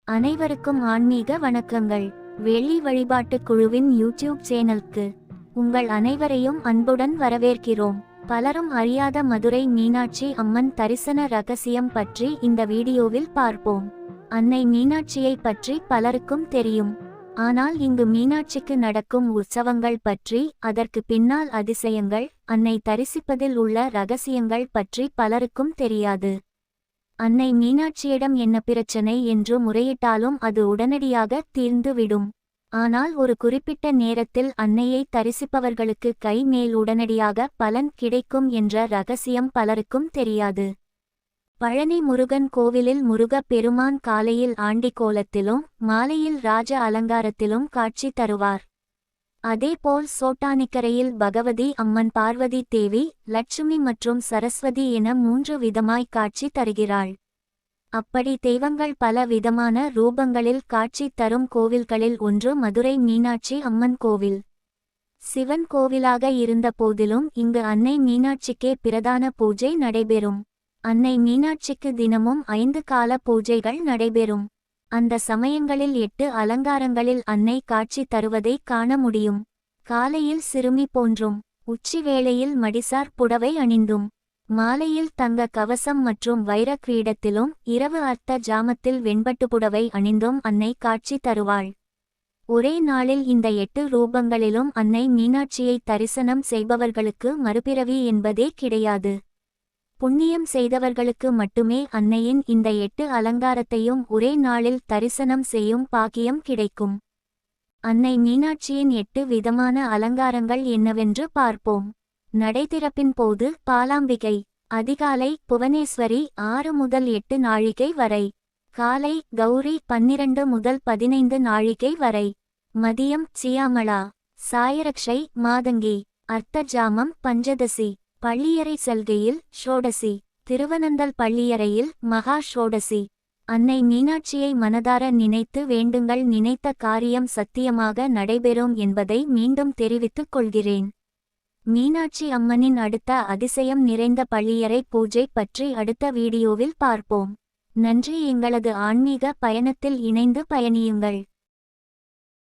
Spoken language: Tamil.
அனைவருக்கும் ஆன்மீக வணக்கங்கள். வெள்ளி வழிபாட்டு குழுவின் யூடியூப் சேனலுக்கு உங்கள் அனைவரையும் அன்புடன் வரவேற்கிறோம். பலரும் அறியாத மதுரை மீனாட்சி அம்மன் தரிசன ரகசியம் பற்றி இந்த வீடியோவில் பார்ப்போம். அன்னை மீனாட்சியை பற்றி பலருக்கும் தெரியும். ஆனால் இங்கு மீனாட்சிக்கு நடக்கும் உற்சவங்கள் பற்றி, அதற்கு பின்னால் அதிசயங்கள், அன்னை தரிசிப்பதில் உள்ள ரகசியங்கள் பற்றி பலருக்கும் தெரியாது. அன்னை மீனாட்சியிடம் என்ன பிரச்சனை என்று முறையிட்டாலும் அது உடனடியாக தீர்ந்துவிடும். ஆனால் ஒரு குறிப்பிட்ட நேரத்தில் அன்னையை தரிசிப்பவர்களுக்கு கை மேல் உடனடியாக பலன் கிடைக்கும் என்ற ரகசியம் பலருக்கும் தெரியாது. பழனி முருகன் கோவிலில் முருகப் பெருமான் காலையில் ஆண்டி கோலத்திலும் மாலையில் ராஜ அலங்காரத்திலும் காட்சி தருவார். அதேபோல் சோட்டானிக்கரையில் பகவதி அம்மன், பார்வதி தேவி, லட்சுமி மற்றும் சரஸ்வதி என 3 விதமாய் காட்சி தருகிறாள். அப்படி தெய்வங்கள் பல விதமான ரூபங்களில் காட்சி தரும் கோவில்களில் ஒன்று மதுரை மீனாட்சி அம்மன் கோவில். சிவன் கோவிலாக இருந்த போதிலும் இங்கு அன்னை மீனாட்சிக்கே பிரதான பூஜை நடைபெறும். அன்னை மீனாட்சிக்கு தினமும் 5 கால பூஜைகள் நடைபெறும். அந்த சமயங்களில் 8 அலங்காரங்களில் அன்னை காட்சி தருவதை காண முடியும். காலையில் சிறுமி போன்றும், உச்சி வேளையில் மடிசார் புடவை அணிந்தும், மாலையில் தங்க கவசம் மற்றும் வைர கிரீடத்திலும், இரவு அர்த்த ஜாமத்தில் வெண்பட்டு புடவை அணிந்தும் அன்னை காட்சி தருவாள். ஒரே நாளில் இந்த 8 ரூபங்களிலும் அன்னை மீனாட்சியை தரிசனம் செய்பவர்களுக்கு மறுபிறவி என்பதே கிடையாது. புண்ணியம் செய்தவர்களுக்கு மட்டுமே அன்னையின் இந்த 8 அலங்காரத்தையும் ஒரே நாளில் தரிசனம் செய்யும் பாக்கியம் கிடைக்கும். அன்னை மீனாட்சியின் 8 விதமான அலங்காரங்கள் என்னவென்று பார்ப்போம். நடைதிறப்பின் போது பாலாம்பிகை. அதிகாலை புவனேஸ்வரி 6 முதல் 8 நாழிகை வரை. காலை கௌரி 12 முதல் 15 நாழிகை வரை. மதியம் சியாமளா. சாயரக்ஷை மாதங்கி. அர்த்தஜாமம் பஞ்சதசி. பள்ளியறை செல்கையில் ஷோடசி. திருவனந்தல் பள்ளியறையில் மகா ஷோடசி. அன்னை மீனாட்சியை மனதார நினைத்து வேண்டுங்கள், நினைத்த காரியம் சத்தியமாக நடைபெறும் என்பதை மீண்டும் தெரிவித்துக் கொள்கிறேன். மீனாட்சி அம்மனின் அடுத்த அதிசயம் நிறைந்த பள்ளியறை பூஜை பற்றி அடுத்த வீடியோவில் பார்ப்போம். நன்றி. எங்களது ஆன்மீக பயணத்தில் இணைந்து பயணியுங்கள்.